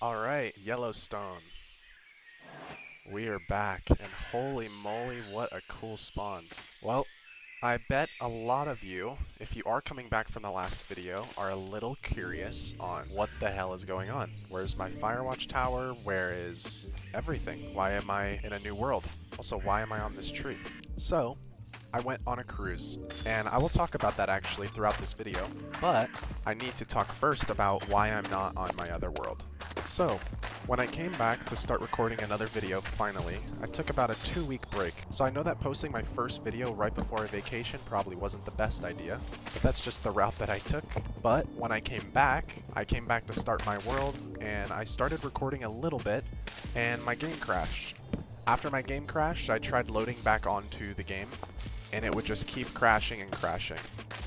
Alright, Yellowstone. We are back, and holy moly, what a cool spawn. Well, I bet a lot of you, if you are coming back from the last video, are a little curious on what the hell is going on. Where's my Firewatch tower? Where is everything? Why am I in a new world? Also, why am I on this tree? So, I went on a cruise, and I will talk about that actually throughout this video, but I need to talk first about why I'm not on my other world. So, when I came back to start recording another video finally, I took about a 2-week break. So I know that posting my first video right before a vacation probably wasn't the best idea, but that's just the route that I took. But when I came back to start my world, and I started recording a little bit, and my game crashed. After my game crashed, I tried loading back onto the game, and it would just keep crashing and crashing.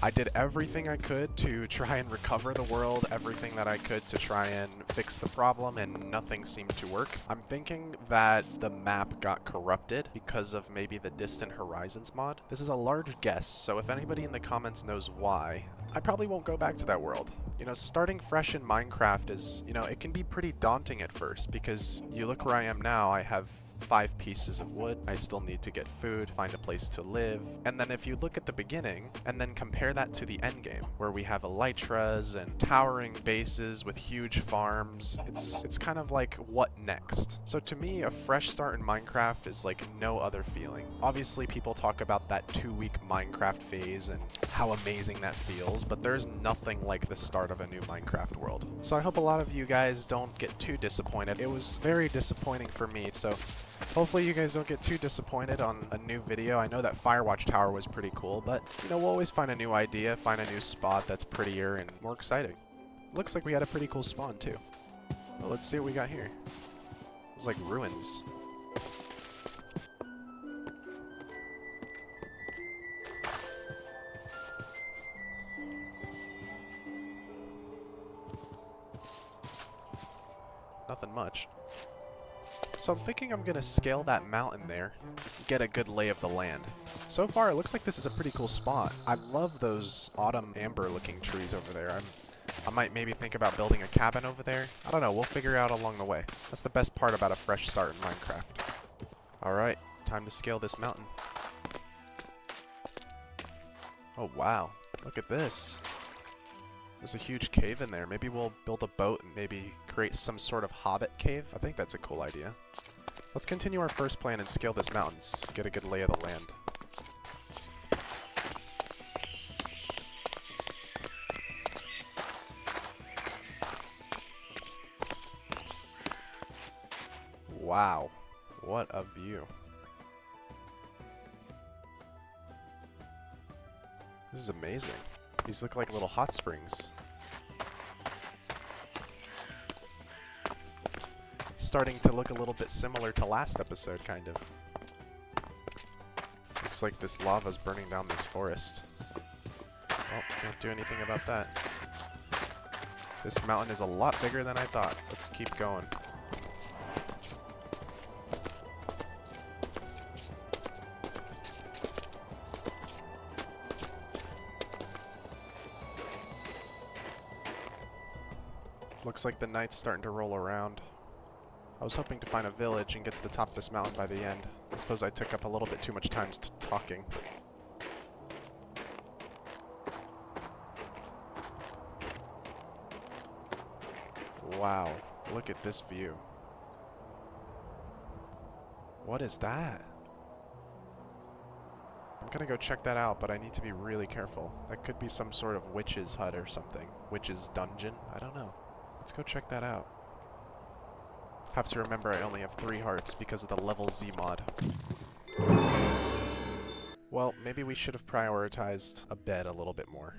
I did everything I could to try and recover the world, everything that I could to try and fix the problem, and nothing seemed to work. I'm thinking that the map got corrupted because of maybe the Distant Horizons mod. This is a large guess, so if anybody in the comments knows why, I probably won't go back to that world. You know, starting fresh in Minecraft is, it can be pretty daunting at first, because you look where I am now, I have 5 pieces of wood, I still need to get food, find a place to live, and then if you look at the beginning, and then compare that to the end game, where we have elytras and towering bases with huge farms, it's kind of like, what next? So to me, a fresh start in Minecraft is like no other feeling. Obviously people talk about that 2-week Minecraft phase and how amazing that feels, but there's nothing like the start of a new Minecraft world. So I hope a lot of you guys don't get too disappointed. It was very disappointing for me, so hopefully you guys don't get too disappointed on a new video. I know that Firewatch Tower was pretty cool, but we'll always find a new idea, find a new spot that's prettier and more exciting. Looks like we had a pretty cool spawn too. Well, let's see what we got here. It's like ruins. Nothing much. So I'm thinking I'm gonna scale that mountain there, get a good lay of the land. So far it looks like this is a pretty cool spot. I love those autumn amber looking trees over there. I might maybe think about building a cabin over there. I don't know, we'll figure it out along the way. That's the best part about a fresh start in Minecraft. Alright, time to scale this mountain. Oh wow, look at this. There's a huge cave in there. Maybe we'll build a boat and maybe create some sort of hobbit cave. I think that's a cool idea. Let's continue our first plan and scale this mountain, get a good lay of the land. Wow, what a view. This is amazing. These look like little hot springs. Starting to look a little bit similar to last episode, kind of. Looks like this lava's burning down this forest. Oh, can't do anything about that. This mountain is a lot bigger than I thought. Let's keep going. Looks like the night's starting to roll around. I was hoping to find a village and get to the top of this mountain by the end. I suppose I took up a little bit too much time talking. Wow, look at this view. What is that? I'm gonna go check that out, but I need to be really careful. That could be some sort of witch's hut or something. Witch's dungeon? I don't know. Let's go check that out. Have to remember I only have 3 hearts because of the level Z mod. Well, maybe we should have prioritized a bed a little bit more.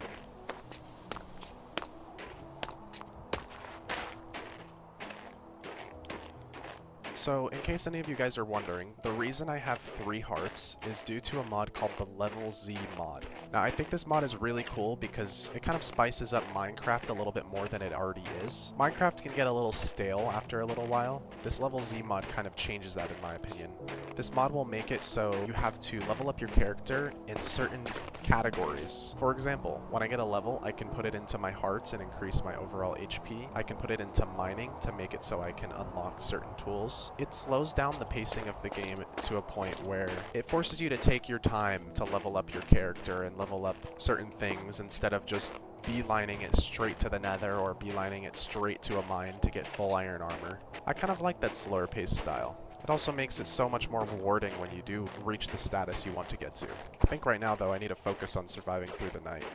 So, in case any of you guys are wondering, the reason I have 3 hearts is due to a mod called the Level Z mod. Now, I think this mod is really cool because it kind of spices up Minecraft a little bit more than it already is. Minecraft can get a little stale after a little while. This Level Z mod kind of changes that in my opinion. This mod will make it so you have to level up your character in certain categories. For example, when I get a level, I can put it into my hearts and increase my overall HP. I can put it into mining to make it so I can unlock certain tools. It slows down the pacing of the game to a point where it forces you to take your time to level up your character and level up certain things instead of just beelining it straight to the nether or beelining it straight to a mine to get full iron armor. I kind of like that slower paced style. It also makes it so much more rewarding when you do reach the status you want to get to. I think right now, though, I need to focus on surviving through the night.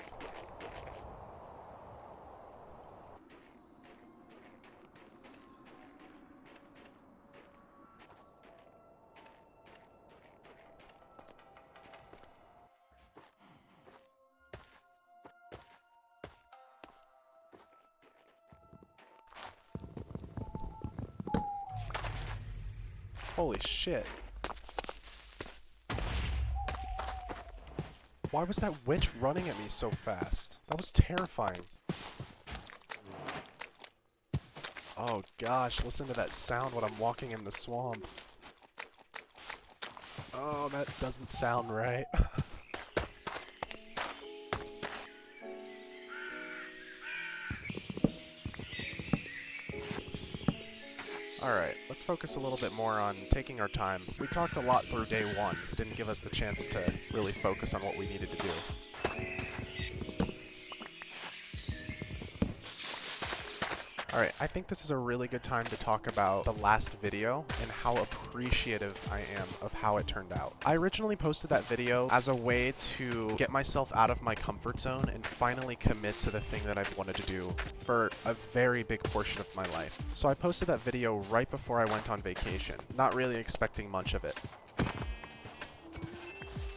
Holy shit. Why was that witch running at me so fast? That was terrifying. Oh gosh, listen to that sound when I'm walking in the swamp. Oh, that doesn't sound right. Alright, let's focus a little bit more on taking our time. We talked a lot through day one, didn't give us the chance to really focus on what we needed to do. Alright, I think this is a really good time to talk about the last video and how appreciative I am of how it turned out. I originally posted that video as a way to get myself out of my comfort zone and finally commit to the thing that I've wanted to do for a very big portion of my life. So I posted that video right before I went on vacation, not really expecting much of it.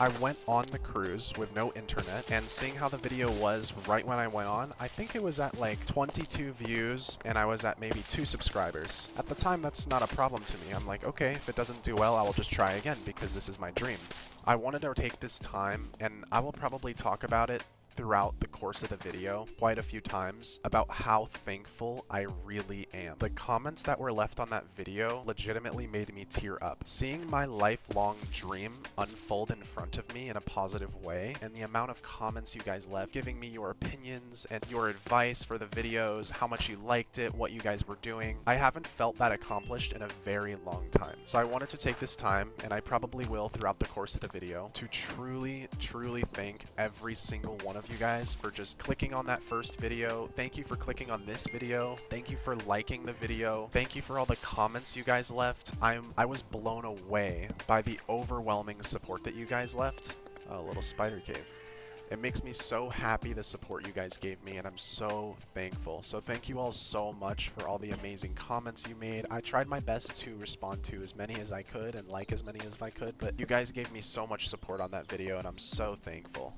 I went on the cruise with no internet, and seeing how the video was right when I went on, I think it was at like 22 views, and I was at maybe 2 subscribers. At the time, that's not a problem to me. I'm like, okay, if it doesn't do well, I will just try again, because this is my dream. I wanted to take this time, and I will probably talk about it throughout the course of the video quite a few times about how thankful I really am. The comments that were left on that video legitimately made me tear up. Seeing my lifelong dream unfold in front of me in a positive way, and the amount of comments you guys left giving me your opinions and your advice for the videos, how much you liked it, what you guys were doing. I haven't felt that accomplished in a very long time. So I wanted to take this time, and I probably will throughout the course of the video, to truly thank every single one of you guys for just clicking on that first video. Thank you for clicking on this video. Thank you for liking the video. Thank you for all the comments you guys left. I was blown away by the overwhelming support that you guys left. A little spider cave. It makes me so happy the support you guys gave me, and I'm so thankful. So thank you all so much for all the amazing comments you made. I tried my best to respond to as many as I could and like as many as I could, but you guys gave me so much support on that video, and I'm so thankful.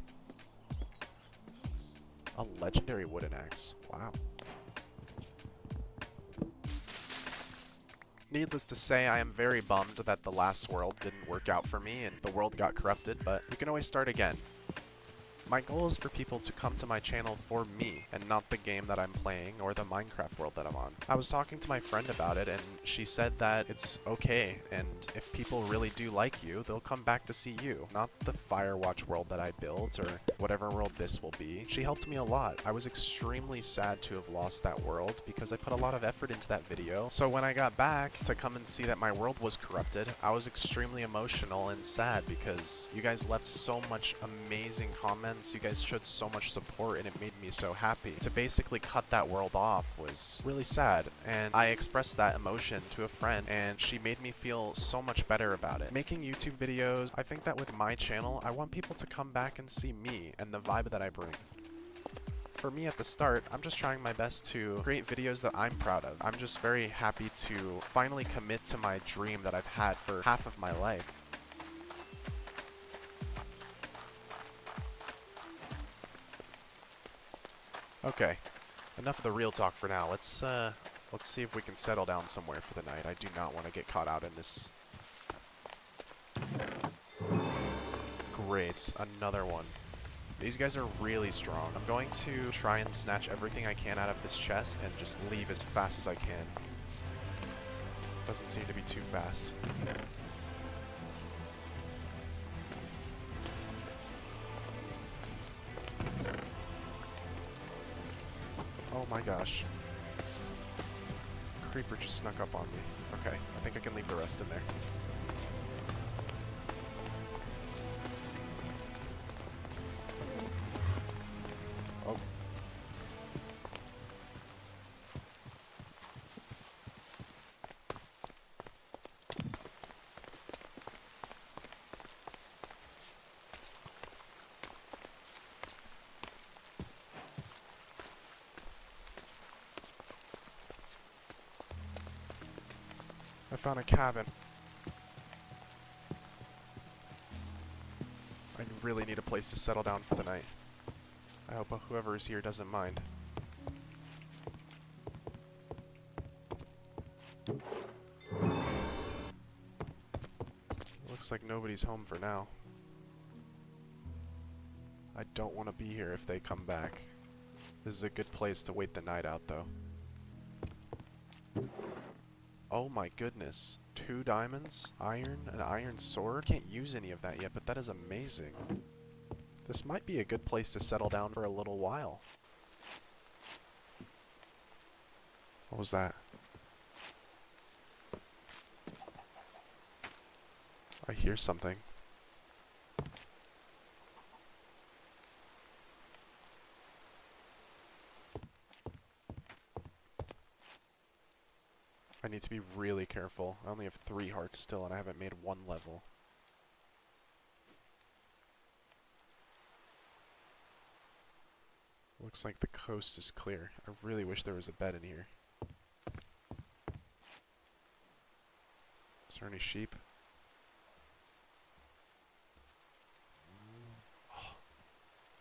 A legendary wooden axe. Wow. Needless to say, I am very bummed that the last world didn't work out for me and the world got corrupted, but you can always start again. My goal is for people to come to my channel for me, and not the game that I'm playing or the Minecraft world that I'm on. I was talking to my friend about it, and she said that it's okay, and if people really do like you, they'll come back to see you, not the Firewatch world that I built, or whatever world this will be. She helped me a lot. I was extremely sad to have lost that world, because I put a lot of effort into that video. So when I got back to come and see that my world was corrupted, I was extremely emotional and sad, because you guys left so much amazing comments. You guys showed so much support, and it made me so happy. To basically cut that world off was really sad, and I expressed that emotion to a friend, and she made me feel so much better about it. Making YouTube videos, I think that with my channel, I want people to come back and see me and the vibe that I bring. For me at the start, I'm just trying my best to create videos that I'm proud of. I'm just very happy to finally commit to my dream that I've had for half of my life. Okay, enough of the real talk for now. Let's see if we can settle down somewhere for the night. I do not want to get caught out in this. Great, another one. These guys are really strong. I'm going to try and snatch everything I can out of this chest and just leave as fast as I can. Doesn't seem to be too fast. my gosh. Creeper just snuck up on me. Okay, I think I can leave the rest in there. Oh. I found a cabin. I really need a place to settle down for the night. I hope whoever is here doesn't mind. Looks like nobody's home for now. I don't want to be here if they come back. This is a good place to wait the night out, though. Oh my goodness. 2 diamonds, iron, an iron sword. Can't use any of that yet, but that is amazing. This might be a good place to settle down for a little while. What was that? I hear something. I need to be really careful. I only have 3 hearts still, and I haven't made 1 level. Looks like the coast is clear. I really wish there was a bed in here. Is there any sheep? Oh,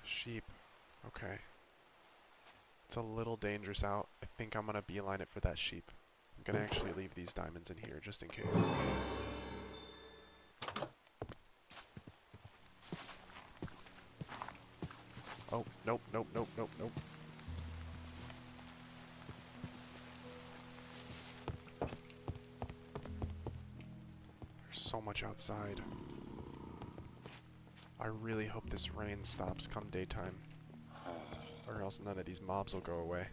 a sheep. Okay. It's a little dangerous out. I think I'm gonna beeline it for that sheep. I'm gonna actually leave these diamonds in here just in case. Oh, nope, nope, nope, nope, nope. There's so much outside. I really hope this rain stops come daytime, or else none of these mobs will go away.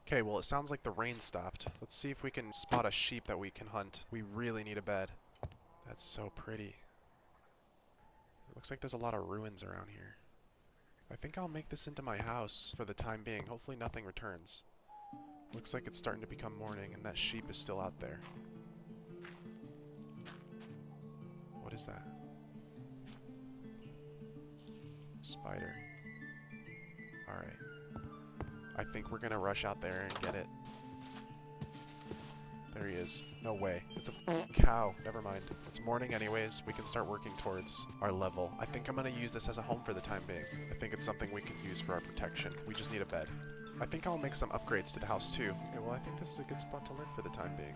Okay, well it sounds like the rain stopped. Let's see if we can spot a sheep that we can hunt. We really need a bed. That's so pretty. It looks like there's a lot of ruins around here. I think I'll make this into my house for the time being. Hopefully nothing returns. Looks like it's starting to become morning and that sheep is still out there. What is that? Spider. Alright. I think we're gonna rush out there and get it. There he is. No way. It's a cow. Never mind. It's morning anyways. We can start working towards our level. I think I'm gonna use this as a home for the time being. I think it's something we can use for our protection. We just need a bed. I think I'll make some upgrades to the house too. Okay, well I think this is a good spot to live for the time being.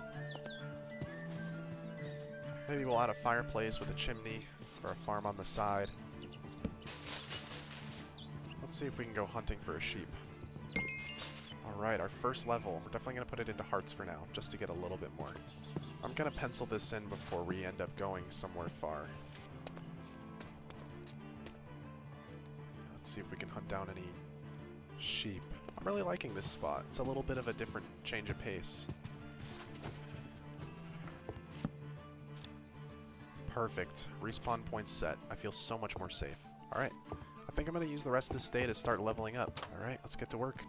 Maybe we'll add a fireplace with a chimney or a farm on the side. Let's see if we can go hunting for a sheep. Alright, our first level. We're definitely going to put it into hearts for now, just to get a little bit more. I'm going to pencil this in before we end up going somewhere far. Let's see if we can hunt down any sheep. I'm really liking this spot. It's a little bit of a different change of pace. Perfect. Respawn point set. I feel so much more safe. Alright, I think I'm going to use the rest of this day to start leveling up. Alright, let's get to work.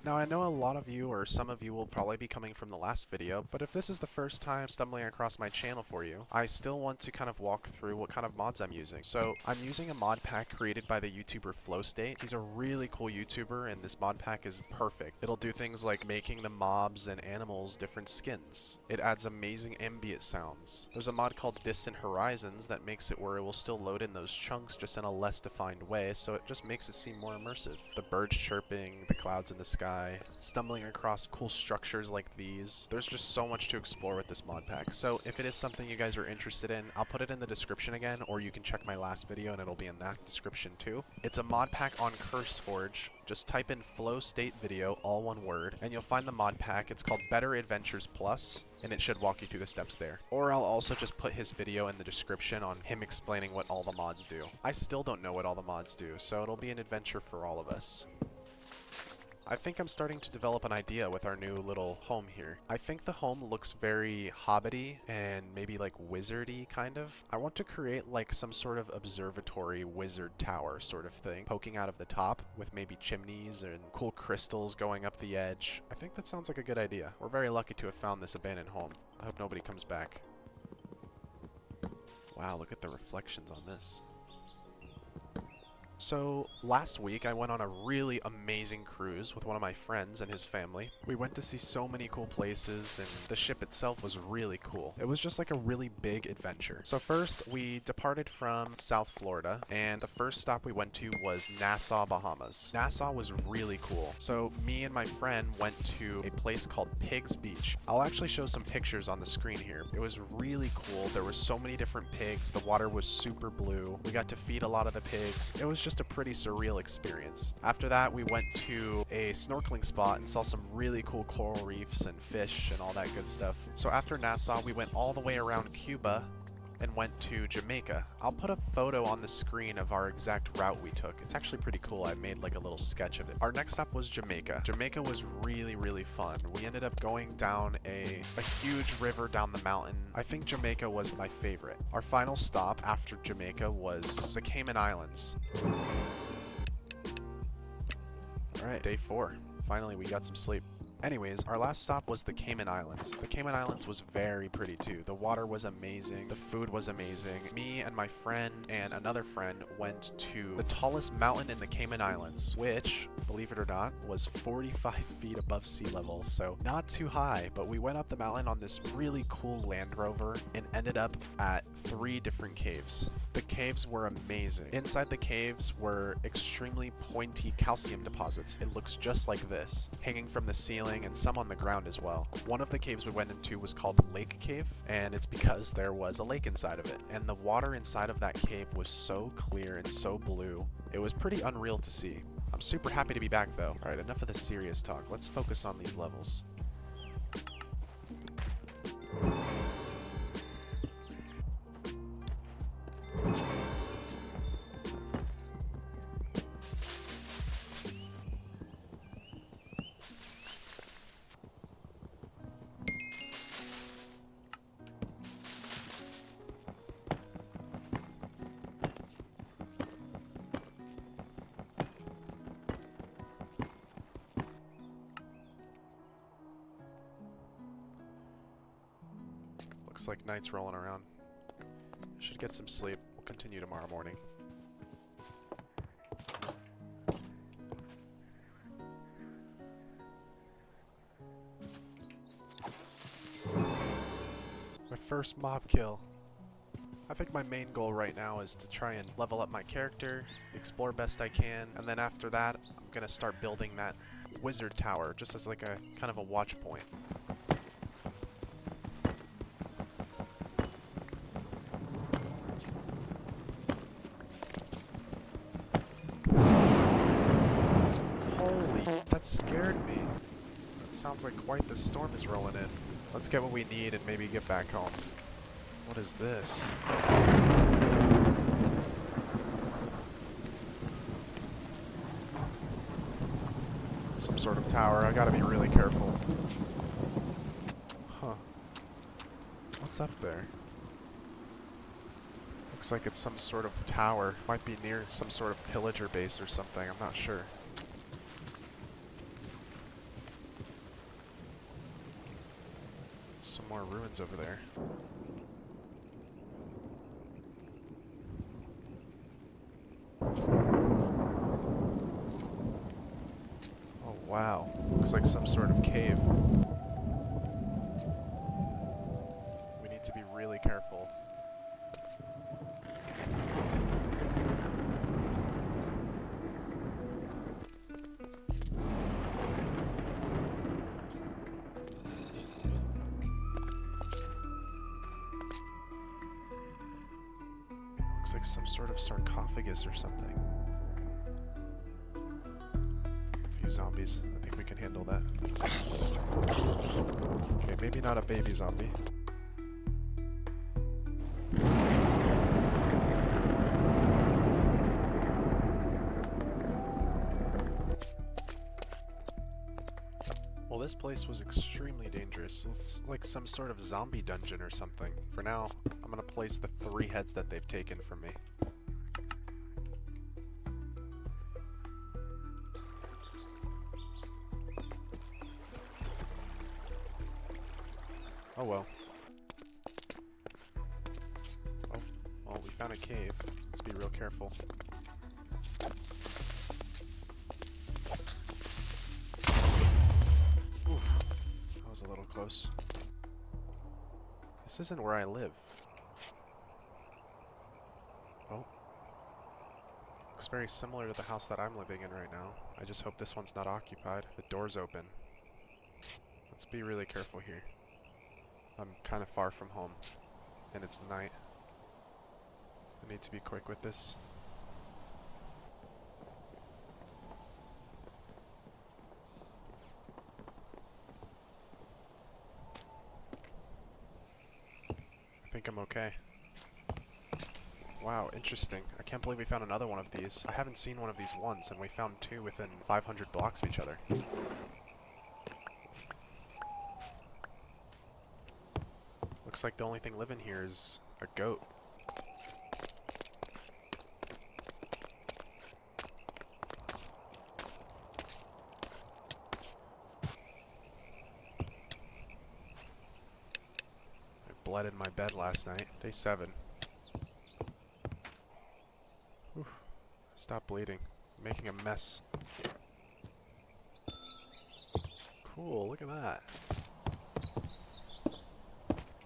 Now I know a lot of you, or some of you, will probably be coming from the last video, but if this is the first time stumbling across my channel for you, I still want to kind of walk through what kind of mods I'm using. So I'm using a mod pack created by the YouTuber FlowState. He's a really cool YouTuber, and this mod pack is perfect. It'll do things like making the mobs and animals different skins. It adds amazing ambient sounds. There's a mod called Distant Horizons that makes it where it will still load in those chunks just in a less defined way, so it just makes it seem more immersive. The birds chirping, the clouds in the sky, by stumbling across cool structures like these. There's just so much to explore with this mod pack. So if it is something you guys are interested in, I'll put it in the description again, or you can check my last video and it'll be in that description too. It's a mod pack on CurseForge. Just type in flow state video, all one word, and you'll find the mod pack. It's called Better Adventures Plus, and it should walk you through the steps there. Or I'll also just put his video in the description on him explaining what all the mods do. I still don't know what all the mods do, so it'll be an adventure for all of us. I think I'm starting to develop an idea with our new little home here. I think the home looks very hobbity and maybe like wizardy kind of. I want to create like some sort of observatory wizard tower sort of thing, poking out of the top with maybe chimneys and cool crystals going up the edge. I think that sounds like a good idea. We're very lucky to have found this abandoned home. I hope nobody comes back. Wow, look at the reflections on this. So, last week I went on a really amazing cruise with one of my friends and his family. We went to see so many cool places, and the ship itself was really cool. It was just like a really big adventure. So first, we departed from South Florida, and the first stop we went to was Nassau, Bahamas. Nassau was really cool. So me and my friend went to a place called Pigs Beach. I'll actually show some pictures on the screen here. It was really cool. There were so many different pigs. The water was super blue. We got to feed a lot of the pigs. It was just a pretty surreal experience. After that, we went to a snorkeling spot and saw some really cool coral reefs and fish and all that good stuff. So after Nassau, we went all the way around Cuba and went to Jamaica. I'll put a photo on the screen of our exact route we took. It's actually pretty cool. I made like a little sketch of it. Our next stop was Jamaica. Jamaica was really fun. We ended up going down a huge river down the mountain. I think Jamaica was my favorite. Our final stop after Jamaica was the Cayman Islands. Alright, day 4. Finally, we got some sleep. Anyways, our last stop was the Cayman Islands. The Cayman Islands was very pretty too. The water was amazing. The food was amazing. Me and my friend and another friend went to the tallest mountain in the Cayman Islands, which, believe it or not, was 45 feet above sea level. So not too high, but we went up the mountain on this really cool Land Rover and ended up at 3 different caves. The caves were amazing. Inside the caves were extremely pointy calcium deposits. It looks just like this, hanging from the ceiling and some on the ground as well. One of the caves we went into was called Lake Cave, and it's because there was a lake inside of it. And the water inside of that cave was so clear and so blue. It was pretty unreal to see. I'm super happy to be back though. Alright, enough of the serious talk. Let's focus on these levels. Looks like night's rolling around. Should get some sleep. We'll continue tomorrow morning. My first mob kill. I think my main goal right now is to try and level up my character, explore best I can, and then after that, I'm gonna start building that wizard tower just as like a kind of a watch point. That scared me. That sounds like quite the storm is rolling in. Let's get what we need and maybe get back home. What is this? Some sort of tower. I gotta be really careful. Huh. What's up there? Looks like it's some sort of tower. Might be near some sort of pillager base or something. I'm not sure. Some more ruins over there. Oh wow, looks like some sort of cave. We need to be really careful. Looks like some sort of sarcophagus or something. A few zombies. I think we can handle that. Okay, maybe not a baby zombie. Well, this place was extremely dangerous. It's like some sort of zombie dungeon or something. For now, I'm gonna place the 3 heads that they've taken from me. Oh well. Oh, well, we found a cave. Let's be real careful. Oof. That was a little close. This isn't where I live. Oh. Looks very similar to the house that I'm living in right now. I just hope this one's not occupied. The door's open. Let's be really careful here. I'm kind of far from home, and it's night. I need to be quick with this. I think I'm okay. Wow, interesting. I can't believe we found another one of these. I haven't seen one of these once, and we found 2 within 500 blocks of each other. Looks like the only thing living here is a goat. I bled in my bed last night. Day 7. Whew. Stop bleeding. I'm making a mess. Cool, look at that.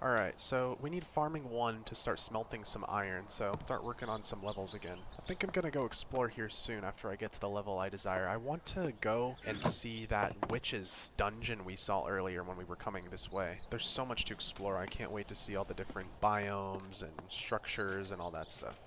Alright, so we need farming 1 to start smelting some iron, so start working on some levels again. I think I'm gonna go explore here soon after I get to the level I desire. I want to go and see that witch's dungeon we saw earlier when we were coming this way. There's so much to explore. I can't wait to see all the different biomes and structures and all that stuff.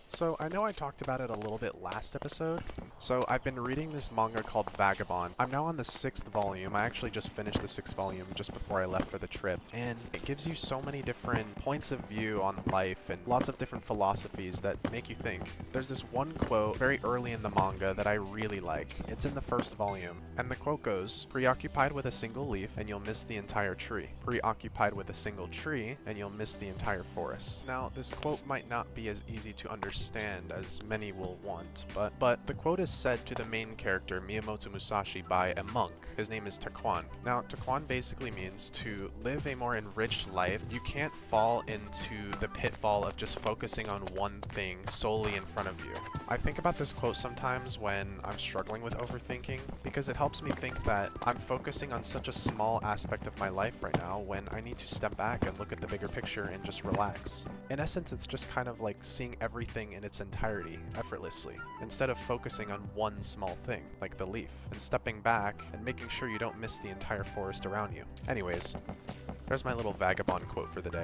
So, I know I talked about it a little bit last episode. So, I've been reading this manga called Vagabond. I'm now on the 6th volume. I actually just finished the 6th volume just before I left for the trip. And it gives you so many different points of view on life and lots of different philosophies that make you think. There's this one quote very early in the manga that I really like. It's in the 1st volume. And the quote goes, "Preoccupied with a single leaf and you'll miss the entire tree. Preoccupied with a single tree and you'll miss the entire forest." Now, this quote might not be as easy to understand as many will want, but the quote is said to the main character Miyamoto Musashi by a monk. His name is Taquan. Now, Taquan basically means to live a more enriched life. You can't fall into the pitfall of just focusing on one thing solely in front of you. I think about this quote sometimes when I'm struggling with overthinking, because it helps me think that I'm focusing on such a small aspect of my life right now when I need to step back and look at the bigger picture and just relax. In essence, it's just kind of like seeing everything in its entirety, effortlessly, instead of focusing on one small thing, like the leaf, and stepping back and making sure you don't miss the entire forest around you. Anyways, there's my little vagabond quote for the day.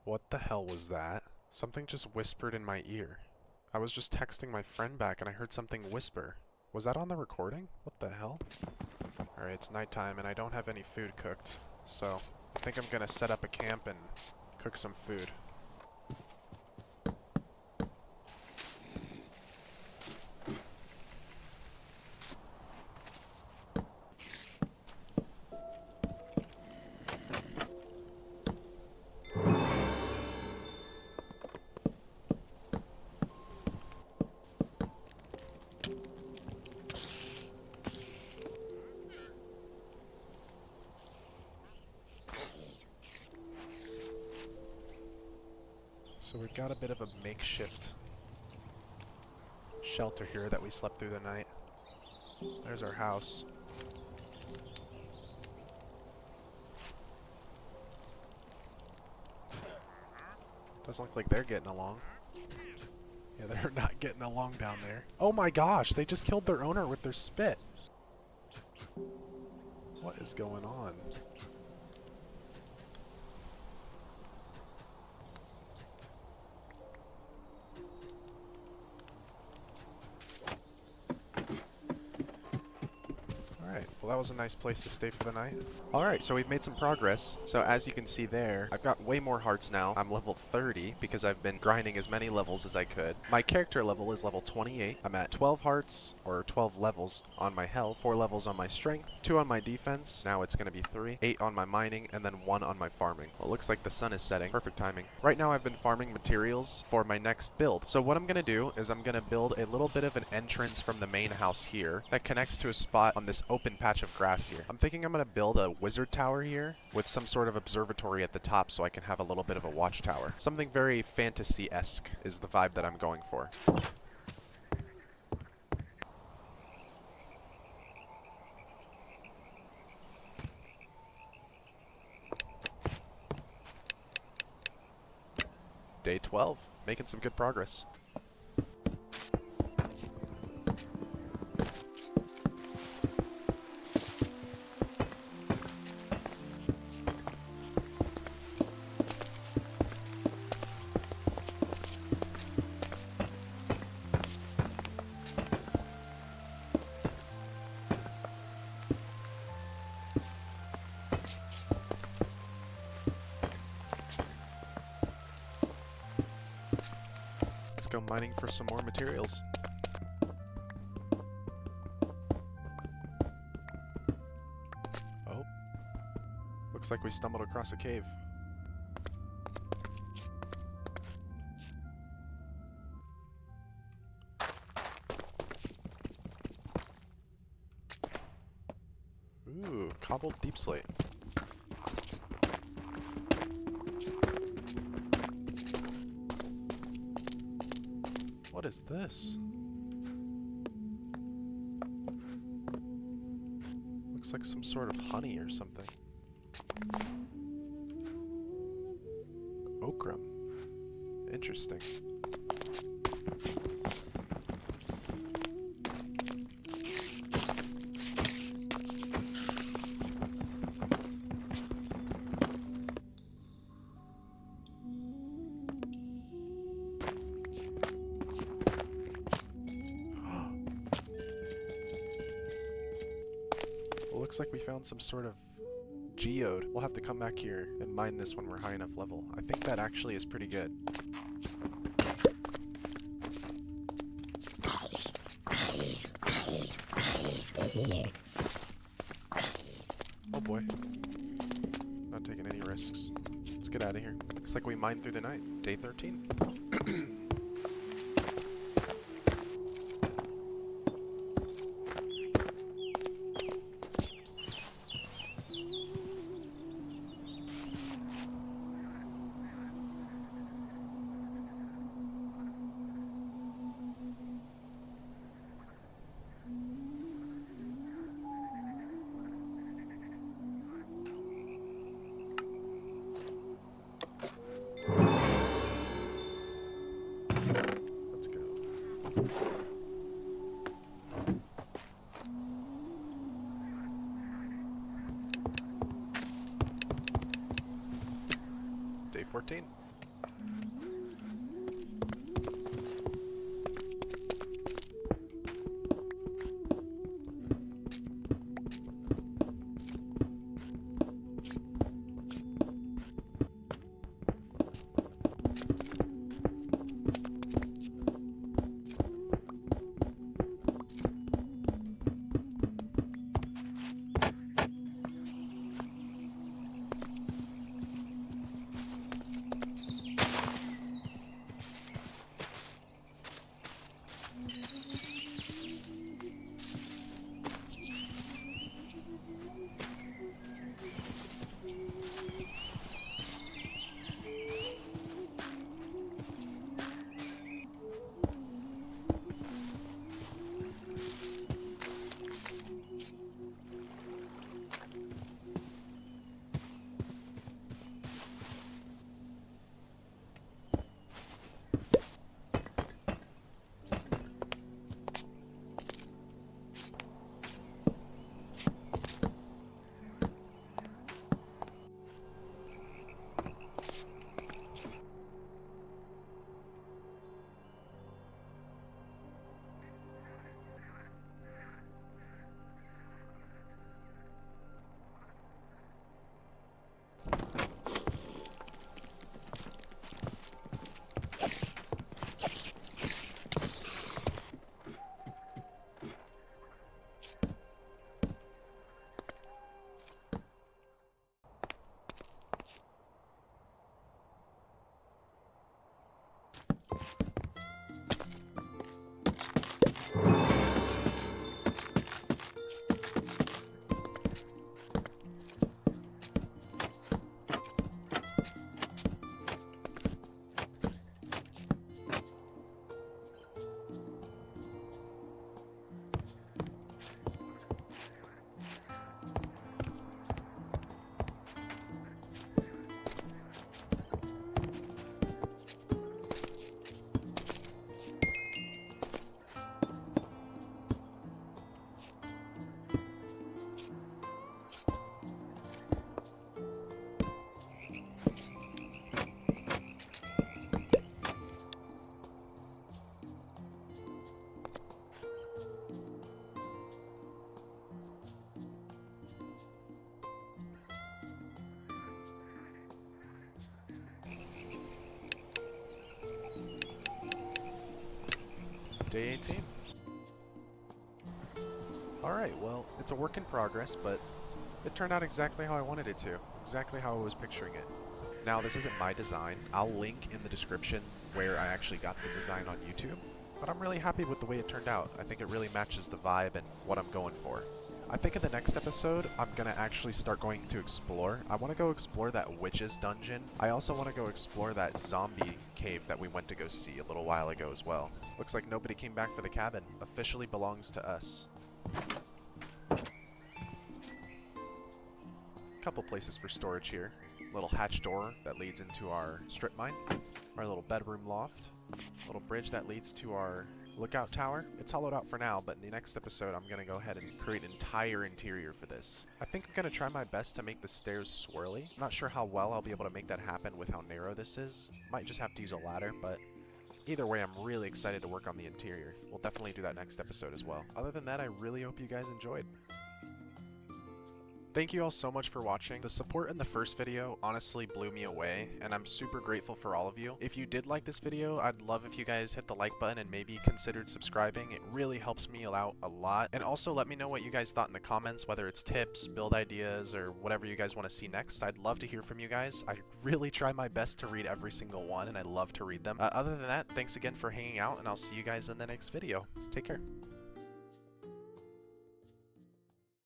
What the hell was that? Something just whispered in my ear. I was just texting my friend back and I heard something whisper. Was that on the recording? What the hell? Alright, it's nighttime and I don't have any food cooked, so I think I'm gonna set up a camp and cook some food. So we've got a bit of a makeshift shelter here that we slept through the night. There's our house. Doesn't look like they're getting along. Yeah, they're not getting along down there. Oh my gosh, they just killed their owner with their spit. What is going on? Alright, well that was a nice place to stay for the night. Alright, so we've made some progress. So as you can see there, I've got way more hearts now. I'm level 30 because I've been grinding as many levels as I could. My character level is level 28. I'm at 12 hearts, or 12 levels on my health, 4 levels on my strength, 2 on my defense, now it's going to be 3, 8 on my mining, and then 1 on my farming. Well, it looks like the sun is setting. Perfect timing. Right now I've been farming materials for my next build. So what I'm going to do is I'm going to build a little bit of an entrance from the main house here that connects to a spot on this open patch of grass here. I'm thinking I'm going to build a wizard tower here with some sort of observatory at the top so I can have a little bit of a watchtower. Something very fantasy-esque is the vibe that I'm going for. Day 12, making some good progress. Let's go mining for some more materials. Oh. Looks like we stumbled across a cave. Ooh, cobbled deep slate. What is this? Looks like some sort of honey or something. Okra. Interesting. Looks like we found some sort of geode. We'll have to come back here and mine this when we're high enough level. I think that actually is pretty good. Oh boy. Not taking any risks. Let's get out of here. Looks like we mined through the night. Day 13. Day 14. Day 18. Alright, well, it's a work in progress, but it turned out exactly how I wanted it to. Exactly how I was picturing it. Now, this isn't my design. I'll link in the description where I actually got the design on YouTube. But I'm really happy with the way it turned out. I think it really matches the vibe and what I'm going for. I think in the next episode, I'm gonna actually start going to explore. I want to go explore that witch's dungeon. I also want to go explore that zombie cave that we went to go see a little while ago as well. Looks like nobody came back for the cabin. Officially belongs to us. Couple places for storage here. Little hatch door that leads into our strip mine. Our little bedroom loft. Little bridge that leads to our lookout tower. It's hollowed out for now, but in the next episode I'm going to go ahead and create an entire interior for this. I think I'm going to try my best to make the stairs swirly. I'm not sure how well I'll be able to make that happen with how narrow this is. Might just have to use a ladder, but either way, I'm really excited to work on the interior. We'll definitely do that next episode as well. Other than that, I really hope you guys enjoyed. Thank you all so much for watching. The support in the first video honestly blew me away, and I'm super grateful for all of you. If you did like this video, I'd love if you guys hit the like button and maybe considered subscribing. It really helps me out a lot. And also let me know what you guys thought in the comments, whether it's tips, build ideas, or whatever you guys want to see next. I'd love to hear from you guys. I really try my best to read every single one, and I love to read them. Other than that, thanks again for hanging out, and I'll see you guys in the next video. Take care.